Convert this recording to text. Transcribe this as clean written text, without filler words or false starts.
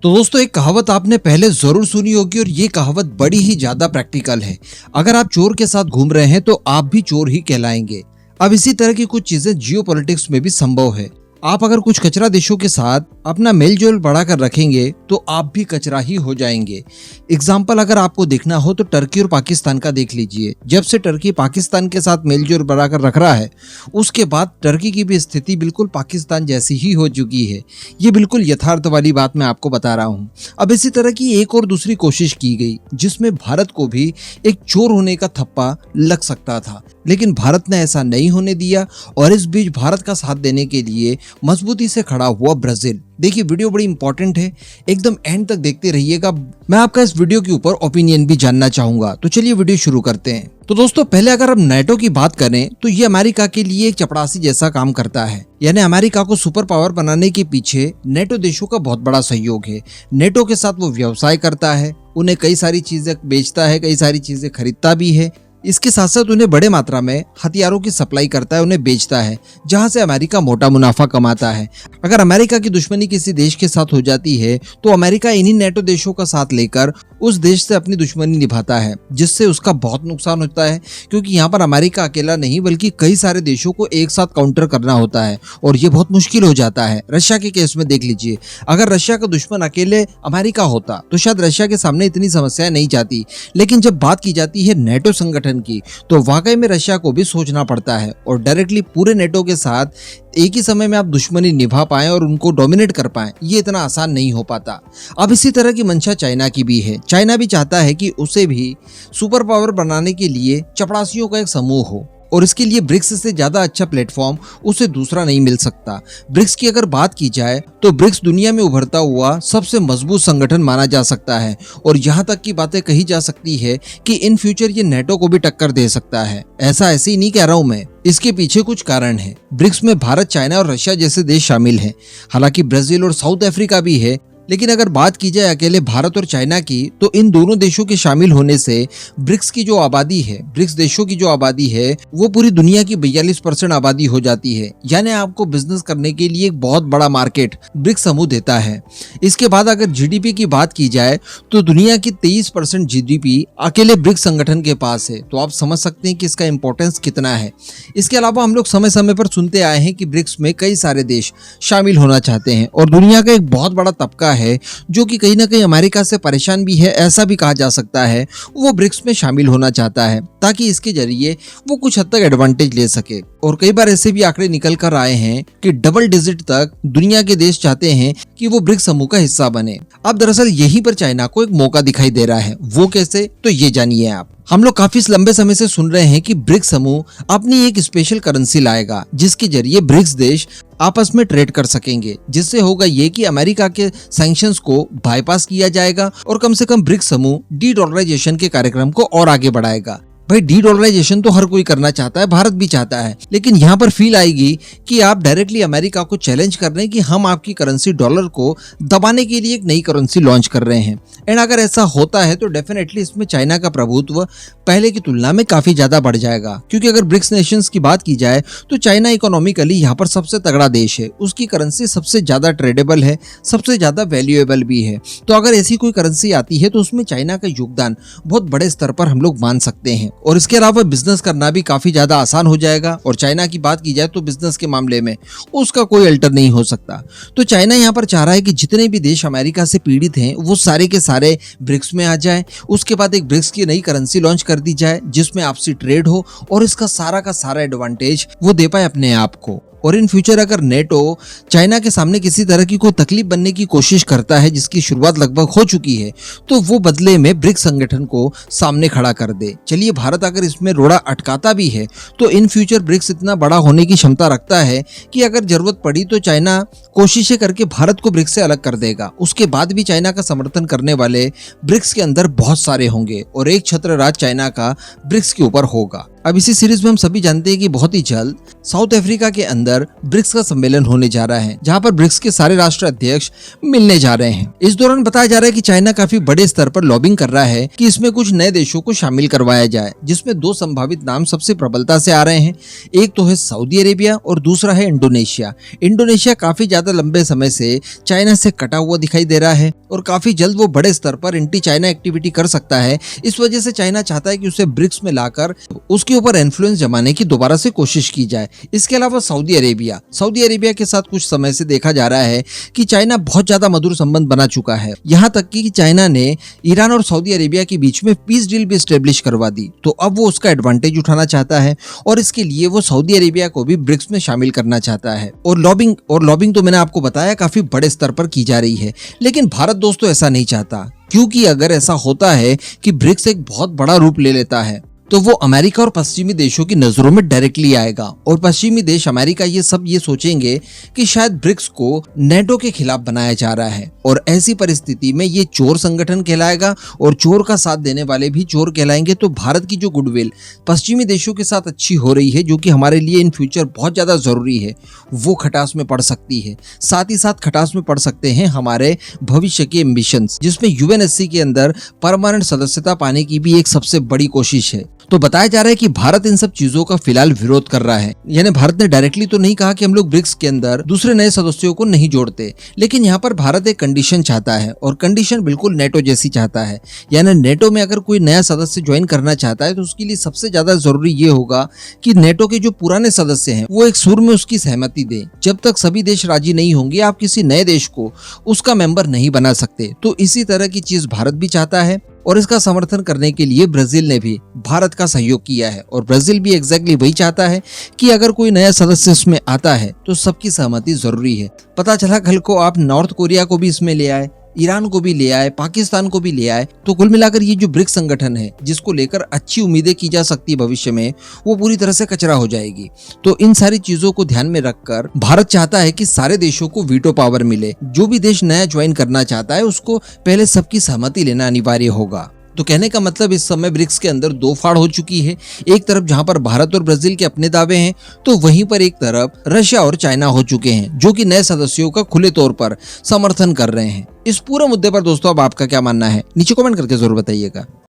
तो दोस्तों एक कहावत आपने पहले जरूर सुनी होगी और ये कहावत बड़ी ही ज्यादा प्रैक्टिकल है। अगर आप चोर के साथ घूम रहे हैं तो आप भी चोर ही कहलाएंगे। अब इसी तरह की कुछ चीजें जियोपॉलिटिक्स में भी संभव है। आप अगर कुछ कचरा देशों के साथ अपना मेलजोल बढ़ाकर रखेंगे तो आप भी कचरा ही हो जाएंगे। एग्जाम्पल अगर आपको देखना हो तो टर्की और पाकिस्तान का देख लीजिए। जब से टर्की पाकिस्तान के साथ मेलजोल बढ़ाकर रख रहा है उसके बाद टर्की की भी स्थिति बिल्कुल पाकिस्तान जैसी ही हो चुकी है। ये बिल्कुल यथार्थ वाली बात मैं आपको बता रहा हूँ। अब इसी तरह की एक और दूसरी कोशिश की गई जिसमें भारत को भी एक चोर होने का थप्पा लग सकता था, लेकिन भारत ने ऐसा नहीं होने दिया और इस बीच भारत का साथ देने के लिए मजबूती से खड़ा हुआ ब्राजील। देखिए वीडियो बड़ी इंपॉर्टेंट है, एकदम एंड तक देखते रहिएगा। मैं आपका इस वीडियो के ऊपर ओपिनियन भी जानना चाहूंगा। तो चलिए वीडियो शुरू करते हैं। तो दोस्तों पहले अगर हम नेटो की बात करें तो ये अमेरिका के लिए एक चपरासी जैसा काम करता है। यानी अमेरिका को सुपर पावर बनाने के पीछे नेटो देशों का बहुत बड़ा सहयोग है। नेटो के साथ वो व्यवसाय करता है, उन्हें कई सारी चीजें बेचता है, कई सारी चीजें खरीदता भी है। इसके साथ साथ उन्हें बड़े मात्रा में हथियारों की सप्लाई करता है, उन्हें बेचता है, जहां से अमेरिका मोटा मुनाफा कमाता है। अगर अमेरिका की दुश्मनी किसी देश के साथ हो जाती है तो अमेरिका इन्हीं नेटो देशों का साथ लेकर उस देश से अपनी दुश्मनी निभाता है, जिससे उसका बहुत नुकसान होता है। क्योंकि यहाँ पर अमेरिका अकेला नहीं बल्कि कई सारे देशों को एक साथ काउंटर करना होता है और ये बहुत मुश्किल हो जाता है। रशिया के केस में देख लीजिए, अगर रशिया का दुश्मन अकेले अमेरिका होता तो शायद रशिया के सामने इतनी समस्याएं नहीं जाती, लेकिन जब बात की जाती है नेटो संगठन की तो वाकई में रशिया को भी सोचना पड़ता है और डायरेक्टली पूरे नेटो के साथ एक ही समय में आप दुश्मनी निभा पाएं और उनको डोमिनेट कर पाएं, ये इतना आसान नहीं हो पाता। अब इसी तरह की मंशा चाइना की भी है। चाइना भी चाहता है कि उसे भी सुपर पावर बनाने के लिए चपरासियों का एक समूह हो और इसके लिए ब्रिक्स से ज्यादा अच्छा प्लेटफॉर्म उसे दूसरा नहीं मिल सकता। ब्रिक्स की अगर बात की जाए तो ब्रिक्स दुनिया में उभरता हुआ सबसे मजबूत संगठन माना जा सकता है और यहाँ तक की बातें कही जा सकती है कि इन फ्यूचर ये नेटो को भी टक्कर दे सकता है। ऐसा ऐसे ही नहीं कह रहा हूँ मैं, इसके पीछे कुछ कारण है। ब्रिक्स में भारत, चाइना और रशिया जैसे देश शामिल हैं। हालांकि ब्राजील और साउथ अफ्रीका भी है, लेकिन अगर बात की जाए अकेले भारत और चाइना की तो इन दोनों देशों के शामिल होने से ब्रिक्स की जो आबादी है, ब्रिक्स देशों की जो आबादी है वो पूरी दुनिया की 42% आबादी हो जाती है। यानी आपको बिजनेस करने के लिए एक बहुत बड़ा मार्केट ब्रिक्स समूह देता है। इसके बाद अगर जीडीपी की बात की जाए तो दुनिया की 23% जीडीपी अकेले ब्रिक्स संगठन के पास है। तो आप समझ सकते हैं कि इसका इंपॉर्टेंस कितना है। इसके अलावा हम लोग समय समय पर सुनते आए हैं कि ब्रिक्स में कई सारे देश शामिल होना चाहते हैं और दुनिया का एक बहुत बड़ा तबका है जो कि कहीं ना कहीं अमेरिका से परेशान भी है, ऐसा भी कहा जा सकता है, वो ब्रिक्स में शामिल होना चाहता है ताकि इसके जरिए वो कुछ हद तक एडवांटेज ले सके। और कई बार ऐसे भी आंकड़े निकल कर आए हैं कि डबल डिजिट तक दुनिया के देश चाहते हैं कि वो ब्रिक्स समूह का हिस्सा बने। अब दरअसल यहीं पर चाइना को एक मौका दिखाई दे रहा है। वो कैसे, तो ये जानिए आप। हम लोग काफी लंबे समय से सुन रहे हैं कि ब्रिक्स समूह अपनी एक स्पेशल करेंसी लाएगा जिसके जरिए ब्रिक्स देश आपस में ट्रेड कर सकेंगे, जिससे होगा ये कि अमेरिका के सैंक्शंस को बाईपास किया जाएगा और कम से कम ब्रिक्स समूह डी डॉलराइजेशन के कार्यक्रम को और आगे बढ़ाएगा। भाई डी डॉलराइजेशन तो हर कोई करना चाहता है, भारत भी चाहता है, लेकिन यहाँ पर फील आएगी कि आप डायरेक्टली अमेरिका को चैलेंज कर रहे हैं कि हम आपकी करेंसी डॉलर को दबाने के लिए एक नई करेंसी लॉन्च कर रहे हैं। एंड अगर ऐसा होता है तो डेफिनेटली इसमें चाइना का प्रभुत्व पहले की तुलना में काफी ज्यादा बढ़ जाएगा। क्योंकि अगर ब्रिक्स नेशंस की बात की जाए तो चाइना इकोनॉमिकली यहाँ पर सबसे तगड़ा देश है, उसकी करेंसी सबसे ज्यादा ट्रेडेबल है, सबसे ज्यादा वैल्यूएबल भी है। तो अगर ऐसी कोई करेंसी आती है तो उसमें चाइना का योगदान बहुत बड़े स्तर पर हम लोग मान सकते हैं और इसके अलावा बिजनेस करना भी काफी ज्यादा आसान हो जाएगा। और चाइना की बात की जाए तो बिजनेस के मामले में उसका कोई अल्टर नहीं हो सकता। तो चाइना यहाँ पर चाह रहा है कि जितने भी देश अमेरिका से पीड़ित हैं वो सारे के सारे ब्रिक्स में आ जाए। उसके बाद एक ब्रिक्स की नई करेंसी लॉन्च कर दी जाए जिसमें आपसी ट्रेड हो और इसका सारा का सारा एडवांटेज वो दे पाए अपने आप को। और इन फ्यूचर अगर नेटो चाइना के सामने किसी तरह की कोई तकलीफ बनने की कोशिश करता है, जिसकी शुरुआत लगभग हो चुकी है, तो वो बदले में ब्रिक्स संगठन को सामने खड़ा कर दे। चलिए भारत अगर इसमें रोड़ा अटकाता भी है तो इन फ्यूचर ब्रिक्स इतना बड़ा होने की क्षमता रखता है कि अगर जरूरत पड़ी तो चाइना कोशिशें करके भारत को ब्रिक्स से अलग कर देगा। उसके बाद भी चाइना का समर्थन करने वाले ब्रिक्स के अंदर बहुत सारे होंगे और एक छत्र राज चाइना का ब्रिक्स के ऊपर होगा। अब इसी सीरीज में हम सभी जानते हैं कि बहुत ही जल्द साउथ अफ्रीका के अंदर ब्रिक्स का सम्मेलन होने जा रहा है, जहां पर ब्रिक्स के सारे राष्ट्र अध्यक्ष मिलने जा रहे हैं। इस दौरान बताया जा रहा है कि चाइना काफी बड़े स्तर पर लॉबिंग कर रहा है कि इसमें कुछ नए देशों को शामिल करवाया जाए, जिसमें दो संभावित नाम सबसे प्रबलता से आ रहे हैं। एक तो है सऊदी अरेबिया और दूसरा है इंडोनेशिया। इंडोनेशिया काफी ज्यादा लंबे समय से चाइना से कटा हुआ दिखाई दे रहा है और काफी जल्द वो बड़े स्तर पर एंटी चाइना एक्टिविटी कर सकता है। इस वजह से चाइना चाहता है कि उसे ब्रिक्स में लाकर उसके ऊपर इन्फ्लुएंस जमाने की दोबारा से कोशिश की जाए। इसके अलावा सऊदी अरेबिया के साथ कुछ समय से देखा जा रहा है कि चाइना बहुत ज्यादा मधुर संबंध बना चुका है, यहाँ तक कि चाइना ने ईरान और सऊदी अरेबिया के बीच में पीस डील भी स्टेब्लिश करवा दी। तो अब वो उसका एडवांटेज उठाना चाहता है और इसके लिए वो सऊदी अरेबिया को भी ब्रिक्स में शामिल करना चाहता है। और लॉबिंग तो मैंने आपको बताया काफी बड़े स्तर पर की जा रही है, लेकिन भारत दोस्तों ऐसा नहीं चाहता, क्योंकि अगर ऐसा होता है कि ब्रिक्स एक बहुत बड़ा रूप ले लेता है तो वो अमेरिका और पश्चिमी देशों की नजरों में डायरेक्टली आएगा और पश्चिमी देश अमेरिका ये सब ये सोचेंगे कि शायद ब्रिक्स को नेटो के खिलाफ बनाया जा रहा है और ऐसी परिस्थिति में ये चोर संगठन कहलाएगा और चोर का साथ देने वाले भी चोर कहलाएंगे। तो भारत की जो गुडविल पश्चिमी देशों के साथ अच्छी हो रही है, जो कि हमारे लिए इन फ्यूचर बहुत ज्यादा जरूरी है, वो खटास में पड़ सकती है। साथ ही साथ खटास में पड़ सकते हैं हमारे भविष्य के एम्बिशंस, जिसमें यूएनएससी के अंदर परमानेंट सदस्यता पाने की भी एक सबसे बड़ी कोशिश है। तो बताया जा रहा है कि भारत इन सब चीजों का फिलहाल विरोध कर रहा है। यानी भारत ने डायरेक्टली तो नहीं कहा कि हम लोग ब्रिक्स के अंदर दूसरे नए सदस्यों को नहीं जोड़ते, लेकिन यहाँ पर भारत एक कंडीशन चाहता है और कंडीशन बिल्कुल नेटो जैसी चाहता है। यानी नेटो में अगर कोई नया सदस्य ज्वाइन करना चाहता है तो उसके लिए सबसे ज्यादा जरूरी ये होगा कि नेटो के जो पुराने सदस्य हैं वो एक सुर में उसकी सहमति दें। जब तक सभी देश राजी नहीं होंगे आप किसी नए देश को उसका मेंबर नहीं बना सकते। तो इसी तरह की चीज भारत भी चाहता है और इसका समर्थन करने के लिए ब्राजील ने भी भारत का सहयोग किया है और ब्राजील भी एग्जैक्टली वही चाहता है कि अगर कोई नया सदस्य इसमें आता है तो सबकी सहमति जरूरी है। पता चला कल को आप नॉर्थ कोरिया को भी इसमें ले आए, ईरान को भी ले आए, पाकिस्तान को भी ले आए, तो कुल मिलाकर ये जो ब्रिक्स संगठन है जिसको लेकर अच्छी उम्मीदें की जा सकती है भविष्य में, वो पूरी तरह से कचरा हो जाएगी। तो इन सारी चीजों को ध्यान में रखकर भारत चाहता है कि सारे देशों को वीटो पावर मिले। जो भी देश नया ज्वाइन करना चाहता है उसको पहले सबकी सहमति लेना अनिवार्य होगा। तो कहने का मतलब इस समय ब्रिक्स के अंदर दो फाड़ हो चुकी है। एक तरफ जहां पर भारत और ब्राजील के अपने दावे हैं, तो वहीं पर एक तरफ रशिया और चाइना हो चुके हैं, जो कि नए सदस्यों का खुले तौर पर समर्थन कर रहे हैं। इस पूरे मुद्दे पर दोस्तों अब आपका क्या मानना है, नीचे कमेंट करके जरूर बताइएगा।